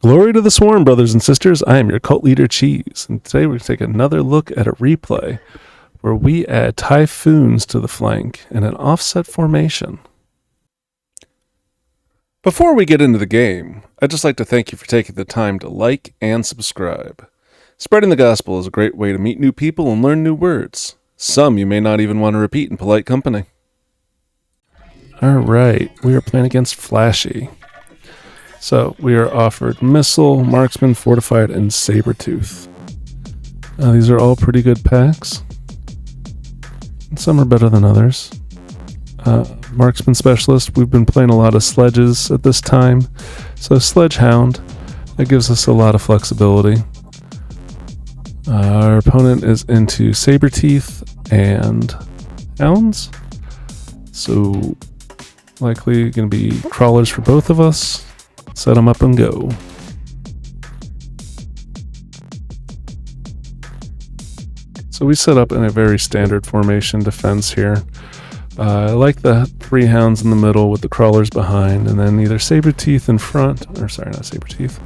Glory to the Swarm, brothers and sisters. I am your cult leader, Cheese, and today we're going to take another look at a replay where we add Typhoons to the flank in an offset formation. Before we get into the game, I'd just like to thank you for taking the time to like and subscribe. Spreading the gospel is a great way to meet new people and learn new words. Some you may not even want to repeat in polite company. Alright, we are playing against Flashy. So, we are offered Missile, Marksman, Fortified, and Sabertooth. These are all pretty good packs. Some are better than others. Marksman Specialist, we've been playing a lot of sledges at this time. So, Sledgehound, that gives us a lot of flexibility. Our opponent is into Saberteeth and Hounds. So, likely going to be crawlers for both of us. Set them up and go. So we set up in a very standard formation defense here. I like the 3 hounds in the middle with the crawlers behind, and then either Saberteeth in front, or sorry, not Saberteeth,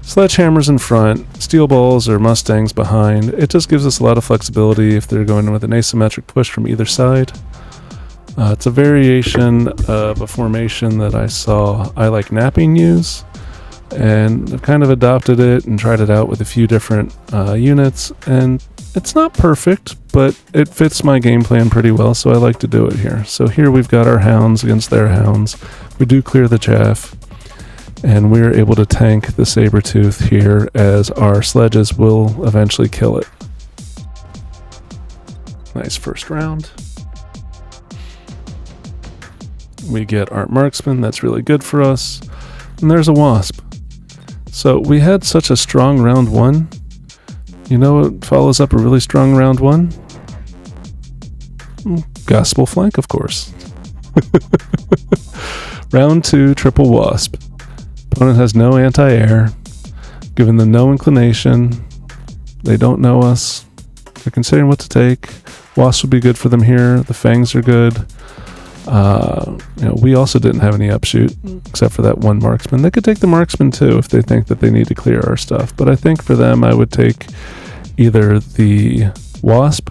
Sledgehammers in front, Steel Balls or Mustangs behind. It just gives us a lot of flexibility if they're going with an asymmetric push from either side. It's a variation of a formation that I saw I Like Napping use, and I've kind of adopted it and tried it out with a few different units, and it's not perfect, but it fits my game plan pretty well, so I like to do it here. So here we've got our hounds against their hounds. We do clear the chaff, and we're able to tank the Sabertooth here as our sledges will eventually kill it. Nice first round. We get our Marksman, that's really good for us. And there's a Wasp. So we had such a strong round 1. You know what follows up a really strong round 1? Gospel Flank, of course. Round 2, Triple Wasp. Opponent has no anti-air. Given them no inclination. They don't know us. They're considering what to take. Wasp would be good for them here. The Fangs are good. We also didn't have any upshoot except for that one Marksman. They could take the Marksman too if they think that they need to clear our stuff, but I think for them I would take either the Wasp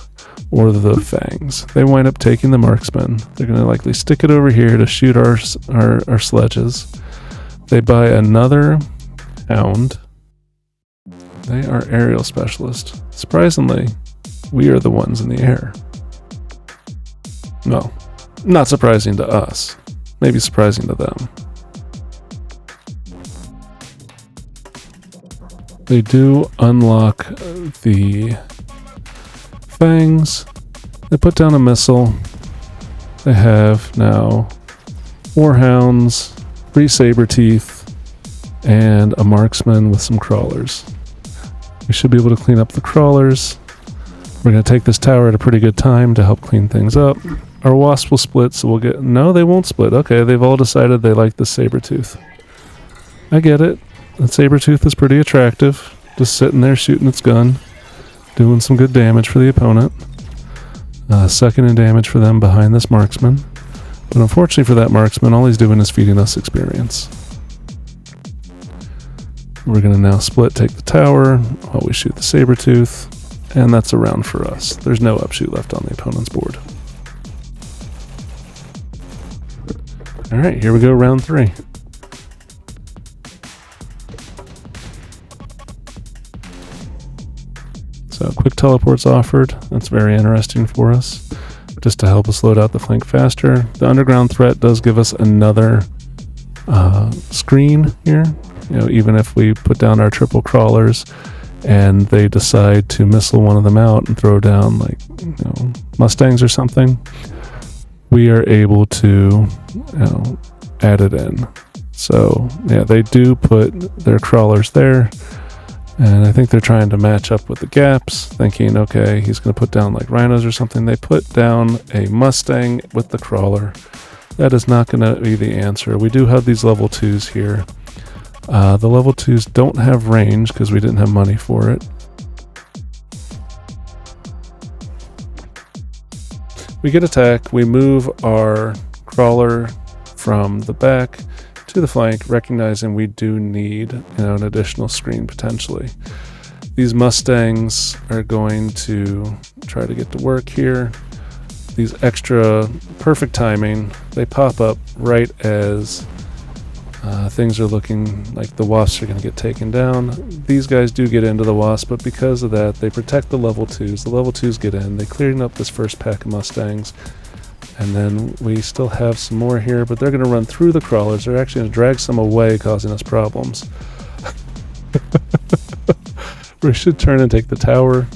or the Fangs. They wind up taking the Marksman. They're going to likely stick it over here to shoot our sledges. They buy another Hound. They are aerial specialist. Surprisingly, we are the ones in the air. No. Not surprising to us. Maybe surprising to them. They do unlock the Fangs. They put down a missile. They have now 4 hounds, 3 Saberteeth, and a Marksman with some crawlers. We should be able to clean up the crawlers. We're going to take this tower at a pretty good time to help clean things up. Our Wasp will split, so we'll get... No, they won't split. Okay, they've all decided they like the Sabertooth. I get it. The Sabertooth is pretty attractive. Just sitting there shooting its gun. Doing some good damage for the opponent. Second in damage for them behind this Marksman. But unfortunately for that Marksman, all he's doing is feeding us experience. We're going to now split, take the tower, while we shoot the Sabertooth. And that's a round for us. There's no upshoot left on the opponent's board. Alright, here we go, round 3. So, quick teleport's offered. That's very interesting for us, just to help us load out the flank faster. The underground threat does give us another screen here. Even if we put down our triple crawlers and they decide to missile one of them out and throw down Mustangs or something, we are able to add it in. So yeah, they do put their crawlers there, and I think they're trying to match up with the gaps, thinking, okay, he's going to put down like rhinos or something. They put down a Mustang with the crawler. That is not going to be the answer. We do have these level 2s here. The level 2s don't have range because we didn't have money for it. We get attack. We move our crawler from the back to the flank, recognizing we do need, an additional screen potentially. These Mustangs are going to try to get to work here. These extra perfect timing, they pop up right as things are looking like the wasps are going to get taken down. These guys do get into the wasp, but because of that, they protect the level 2s. The level 2s get in. They cleared up this first pack of Mustangs. And then we still have some more here, but they're going to run through the crawlers. They're actually going to drag some away, causing us problems. We should turn and take the tower.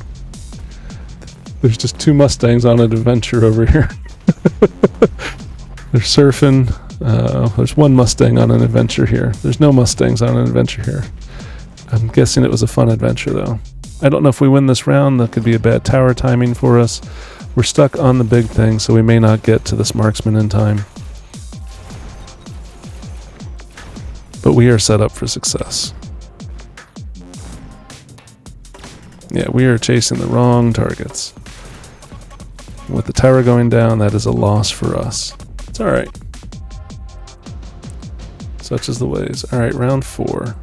There's just 2 Mustangs on an adventure over here. They're surfing. There's 1 Mustang on an adventure here. There's no Mustangs on an adventure here. I'm guessing it was a fun adventure, though. I don't know if we win this round. That could be a bad tower timing for us. We're stuck on the big thing, so we may not get to this marksman in time. But we are set up for success. Yeah, we are chasing the wrong targets. With the tower going down, that is a loss for us. It's alright. Such is the ways. Alright, round 4.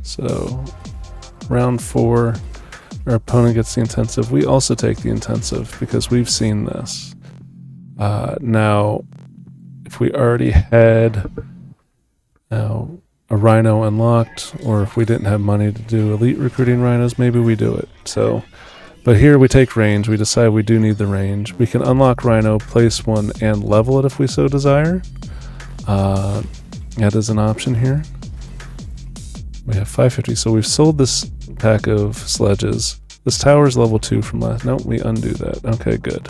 So, round 4. Our opponent gets the intensive. We also take the intensive because we've seen this. Now, if we already had a rhino unlocked, or if we didn't have money to do elite recruiting rhinos, maybe we do it. So, but here we take range. We decide we do need the range. We can unlock rhino, place one, and level it if we so desire. That is an option here. We have 550, so we've sold this pack of sledges. This tower's level 2 from last. No, we undo that. Okay, good.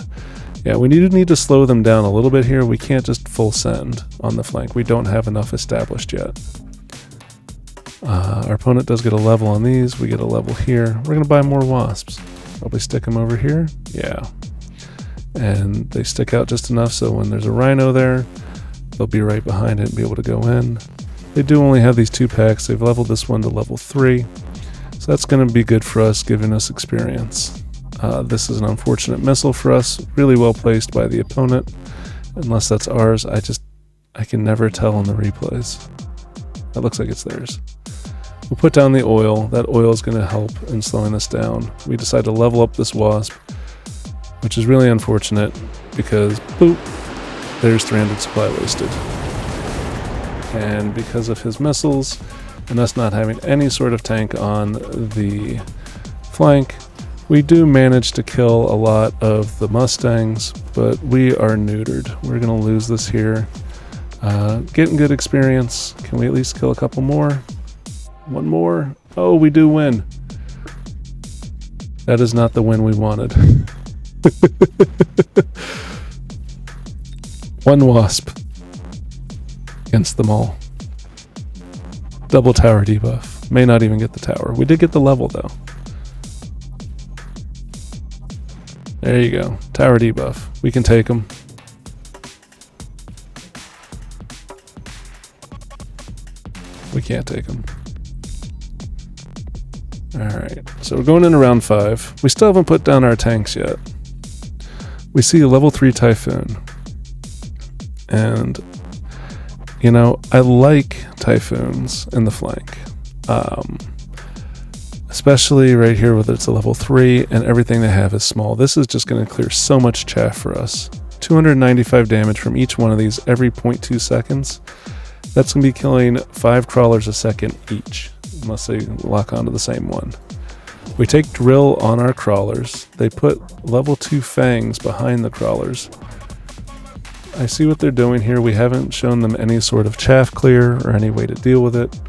Yeah, we need to slow them down a little bit here. We can't just full send on the flank. We don't have enough established yet. Our opponent does get a level on these. We get a level here. We're going to buy more wasps. Probably stick them over here. Yeah. And they stick out just enough so when there's a rhino there, they'll be right behind it and be able to go in. They do only have these 2 packs. They've leveled this one to level 3. So that's going to be good for us, giving us experience. This is an unfortunate missile for us. Really well placed by the opponent. Unless that's ours, I can never tell on the replays. That looks like it's theirs. We'll put down the oil. That oil is going to help in slowing us down. We decide to level up this wasp, which is really unfortunate because, boop, there's 300 supply wasted. And because of his missiles and us not having any sort of tank on the flank, we do manage to kill a lot of the Mustangs, but we are neutered. We're going to lose this here. Getting good experience. Can we at least kill a couple more? One more. Oh, we do win. That is not the win we wanted. 1 wasp against them all. Double tower debuff. May not even get the tower. We did get the level though. There you go. Tower debuff. We can take them. We can't take them. Alright, so we're going into round 5. We still haven't put down our tanks yet. We see a level 3 Typhoon. And, I like Typhoons in the flank. Especially right here where it's a level 3 and everything they have is small. This is just going to clear so much chaff for us. 295 damage from each one of these every 0.2 seconds. That's going to be killing 5 crawlers a second each, unless they lock onto the same one. We take drill on our crawlers. They put level 2 fangs behind the crawlers. I see what they're doing here. We haven't shown them any sort of chaff clear or any way to deal with it.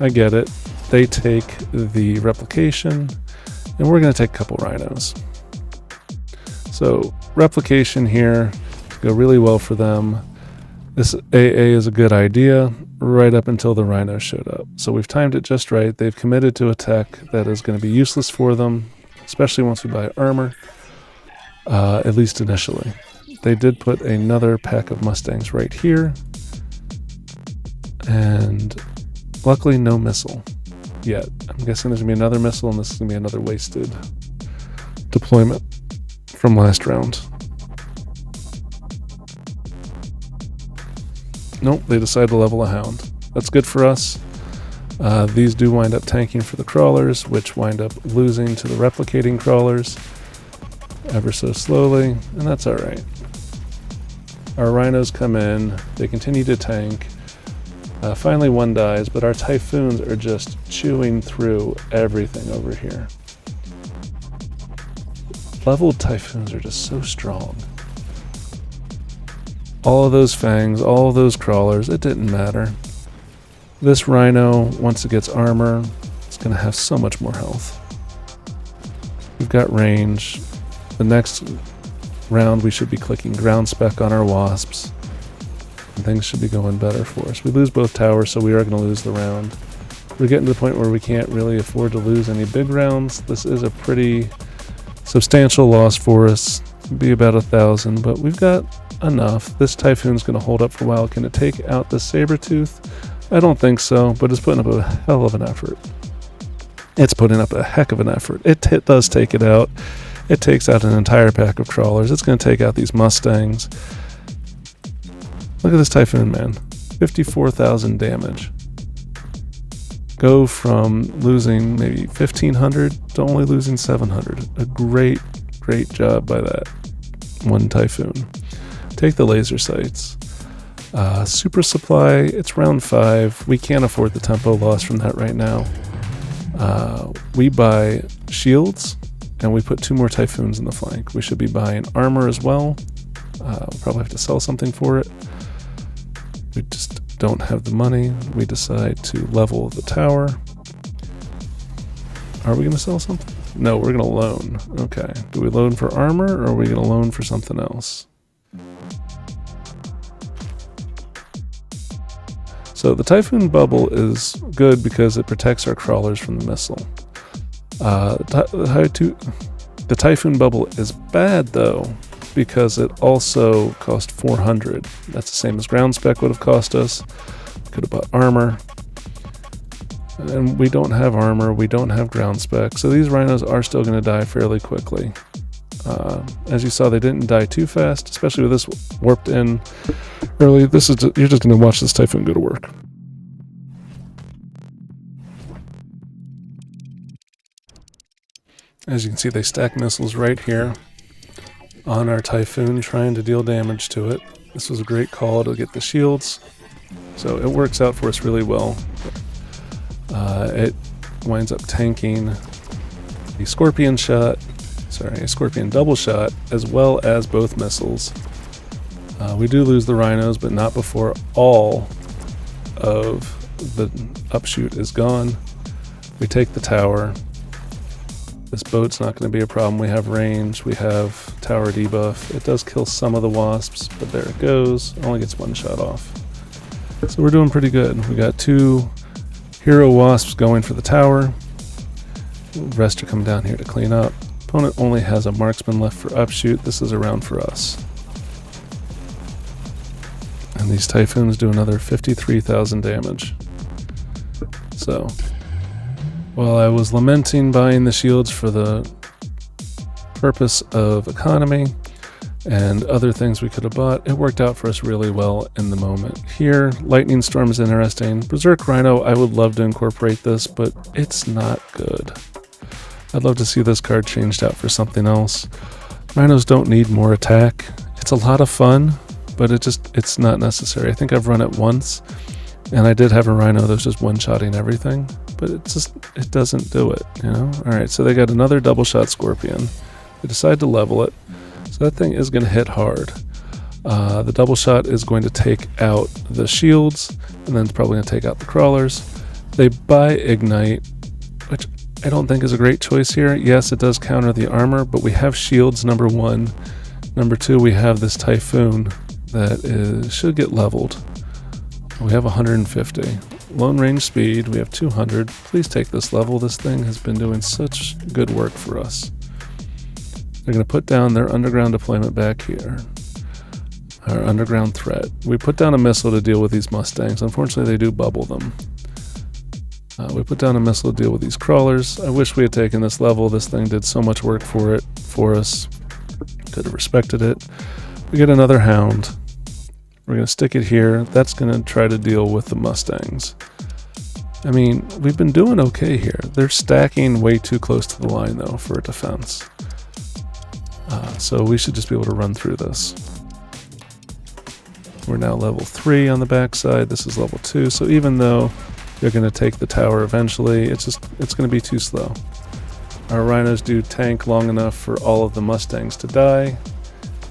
I get it. They take the replication, and we're going to take a couple rhinos. So replication here go really well for them. This AA is a good idea right up until the rhinos showed up. So we've timed it just right. They've committed to a tech that is going to be useless for them, especially once we buy armor, at least initially. They did put another pack of Mustangs right here, and luckily no missile yet. I'm guessing there's going to be another missile, and this is going to be another wasted deployment from last round. Nope, they decide to level a hound. That's good for us. These do wind up tanking for the crawlers, which wind up losing to the replicating crawlers ever so slowly, and that's alright. Our rhinos come in, they continue to tank. Finally one dies, but our typhoons are just chewing through everything over here. Leveled typhoons are just so strong. All of those fangs, all of those crawlers, it didn't matter. This rhino, once it gets armor, it's going to have so much more health. We've got range. The next round we should be clicking ground spec on our wasps. And things should be going better for us. We lose both towers, so we are going to lose the round. We're getting to the point where we can't really afford to lose any big rounds. This is a pretty substantial loss for us. It'd be about 1,000, but we've got enough. This typhoon's going to hold up for a while. Can it take out the saber-tooth? I don't think so, but it's putting up a hell of an effort. It's putting up a heck of an effort. It does take it out. It takes out an entire pack of crawlers. It's going to take out these mustangs. Look at this typhoon, man. 54,000 damage. Go from losing maybe 1,500 to only losing 700. A great, great job by that one typhoon. Take the laser sights. Super supply, it's round 5. We can't afford the tempo loss from that right now. We buy shields, and we put 2 more typhoons in the flank. We should be buying armor as well. We'll probably have to sell something for it. We just don't have the money. We decide to level the tower. Are we going to sell something? No, we're going to loan. Okay. Do we loan for armor, or are we going to loan for something else? So the Typhoon bubble is good because it protects our crawlers from the missile. The Typhoon bubble is bad though, because it also cost 400. That's the same as ground spec would have cost us. Could have bought armor. And we don't have armor, we don't have ground spec, so these rhinos are still going to die fairly quickly. As you saw, they didn't die too fast, especially with this warped in early. You're just going to watch this Typhoon go to work. As you can see, they stack missiles right here on our Typhoon, trying to deal damage to it. This was a great call to get the shields, so it works out for us really well. It winds up tanking a Scorpion double shot, as well as both missiles. We do lose the rhinos, but not before all of the upshoot is gone. We take the tower. This boat's not going to be a problem. We have range, we have tower debuff. It does kill some of the wasps, but there it goes. Only gets 1 shot off. So we're doing pretty good. We got 2 hero wasps going for the tower. The rest are coming down here to clean up. Opponent only has a marksman left for upshoot. This is a round for us. And these Typhoons do another 53,000 damage. So, while I was lamenting buying the shields for the purpose of economy and other things we could have bought, it worked out for us really well in the moment. Here, Lightning Storm is interesting. Berserk Rhino, I would love to incorporate this, but it's not good. I'd love to see this card changed out for something else. Rhinos don't need more attack. It's a lot of fun, but it's not necessary. I think I've run it once, and I did have a Rhino that was just one-shotting everything, but it doesn't do it, you know? Alright, so they got another double shot Scorpion. They decide to level it, so that thing is going to hit hard. The double shot is going to take out the shields, and then it's probably going to take out the crawlers. They buy Ignite, which I don't think is a great choice here. Yes, it does counter the armor, but we have shields, number 1. Number 2, we have this Typhoon that should get leveled. We have 150. Lone range speed, we have 200. Please take this level. This thing has been doing such good work for us. They're going to put down their underground deployment back here. Our underground threat. We put down a missile to deal with these Mustangs. Unfortunately, they do bubble them. We put down a missile to deal with these crawlers. I wish we had taken this level. This thing did so much work for us. Could have respected it. We get another hound. We're going to stick it here. That's going to try to deal with the Mustangs. I mean, we've been doing okay here. They're stacking way too close to the line, though, for a defense. So we should just be able to run through this. We're now level 3 on the backside. This is level 2. So even though you're going to take the tower eventually, it's going to be too slow. Our rhinos do tank long enough for all of the Mustangs to die.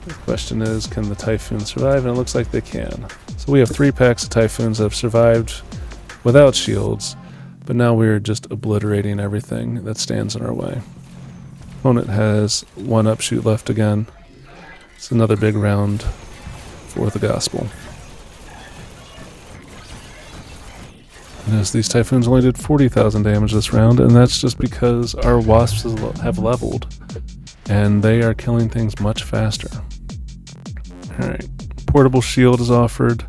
The question is, can the Typhoons survive? And it looks like they can. So we have 3 packs of Typhoons that have survived without shields, but now we're just obliterating everything that stands in our way. Opponent has 1 upshoot left again. It's another big round for the gospel. Notice these Typhoons only did 40,000 damage this round, and that's just because our Wasps have leveled, and they are killing things much faster. Alright, portable shield is offered.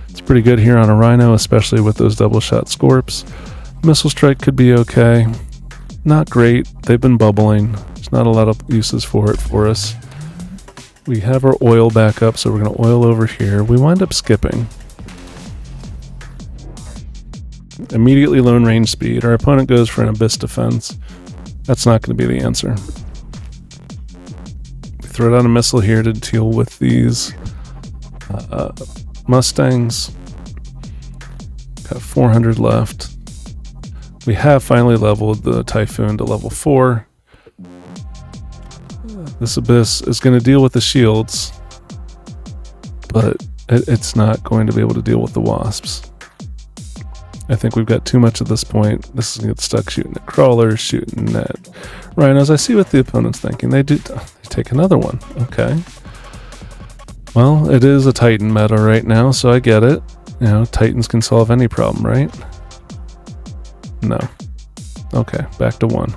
It's pretty good here on a Rhino, especially with those double shot Scorps. Missile strike could be okay. Not great. They've been bubbling. There's not a lot of uses for it for us. We have our oil back up, so we're going to oil over here. We wind up skipping. Immediately lone range speed. Our opponent goes for an Abyss defense. That's not going to be the answer. We throw down a missile here to deal with these Mustangs. Got 400 left. We have finally leveled the Typhoon to level 4. This Abyss is going to deal with the shields, but it's not going to be able to deal with the Wasps. I think we've got too much at this point. This is going to get stuck shooting at crawlers, shooting at rhinos. I see what the opponent's thinking. They take another one. Okay. Well, it is a Titan meta right now, so I get it. You know, Titans can solve any problem, right? No. Okay, back to 1.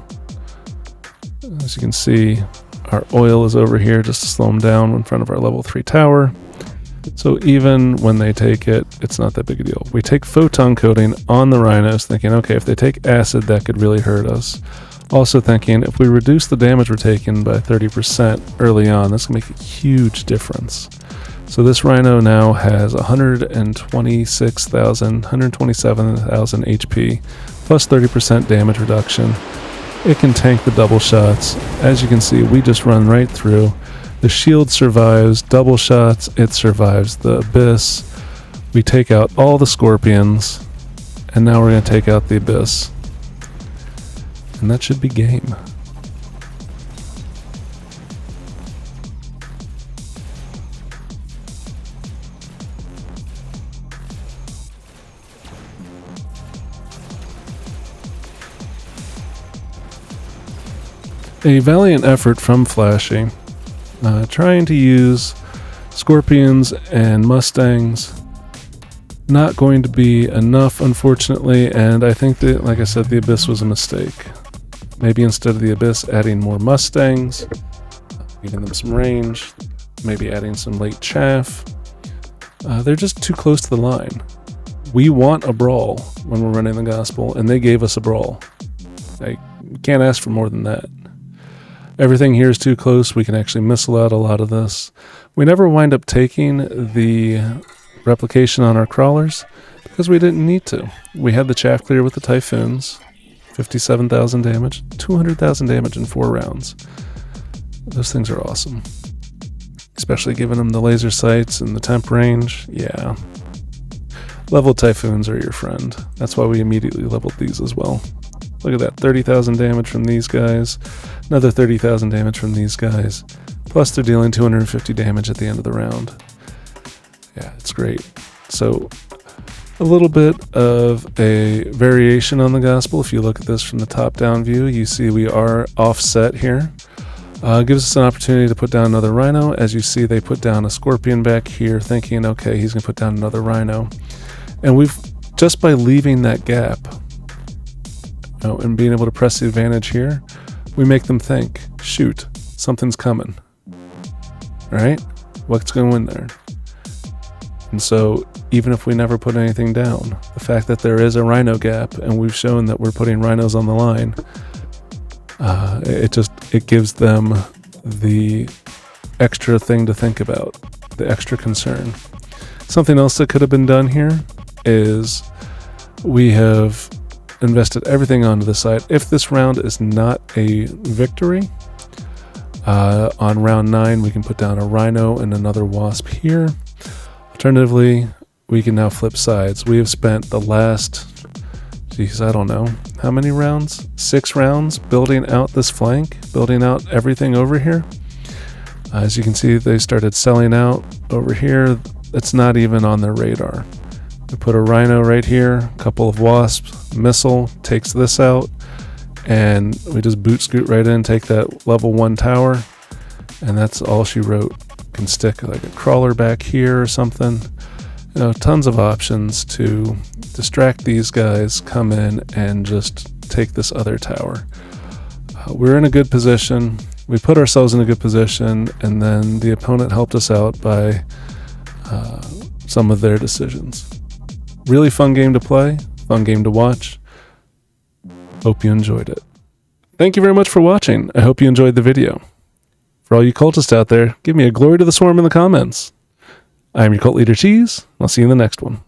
As you can see, our oil is over here just to slow them down in front of our level 3 tower. So even when they take it, it's not that big a deal. We take photon coating on the rhinos, thinking, okay, if they take acid, that could really hurt us. Also thinking, if we reduce the damage we're taking by 30% early on, that's going to make a huge difference. So this rhino now has 127,000 HP, plus 30% damage reduction. It can tank the double shots. As you can see, we just run right through. The shield survives double shots. It survives the Abyss. We take out all the Scorpions, and now we're going to take out the Abyss. And that should be game. A valiant effort from Flashy, trying to use Scorpions and Mustangs. Not going to be enough, unfortunately, and I think that, like I said, the Abyss was a mistake. Maybe instead of the Abyss, adding more Mustangs, giving them some range, maybe adding some late chaff. They're just too close to the line. We want a brawl when we're running the gospel, and they gave us a brawl. I can't ask for more than that. Everything here is too close. We can actually missile out a lot of this. We never wind up taking the replication on our crawlers because we didn't need to. We had the chaff clear with the Typhoons. 57,000 damage, 200,000 damage in 4 rounds. Those things are awesome. Especially giving them the laser sights and the temp range. Yeah. Leveled Typhoons are your friend. That's why we immediately leveled these as well. Look at that, 30,000 damage from these guys, another 30,000 damage from these guys, plus they're dealing 250 damage at the end of the round. Yeah, it's great. So a little bit of a variation on the gospel. If you look at this from the top-down view, you see we are offset here. Gives us an opportunity to put down another rhino. As you see, they put down a Scorpion back here, thinking, okay, he's going to put down another rhino. And we've, just by leaving that gap, and being able to press the advantage here, we make them think, shoot, something's coming. Alright? What's going to win there? And so, even if we never put anything down, the fact that there is a rhino gap, and we've shown that we're putting rhinos on the line, it gives them the extra thing to think about, the extra concern. Something else that could have been done here is we have invested everything onto the side. If this round is not a victory, on round 9 we can put down a rhino and another wasp here. Alternatively, we can now flip sides. We have spent the last, geez, I don't know, how many rounds? 6 rounds building out this flank, building out everything over here. As you can see, they started selling out over here. It's not even on their radar. We put a rhino right here, a couple of wasps, missile takes this out, and we just boot scoot right in, take that level 1 tower, and that's all she wrote. Can stick like a crawler back here or something. You know, tons of options to distract these guys, come in and just take this other tower. We're in a good position. We put ourselves in a good position, and then the opponent helped us out by some of their decisions. Really fun game to play, fun game to watch. Hope you enjoyed it. Thank you very much for watching. I hope you enjoyed the video. For all you cultists out there, give me a glory to the swarm in the comments. I am your cult leader Cheese. I'll see you in the next one.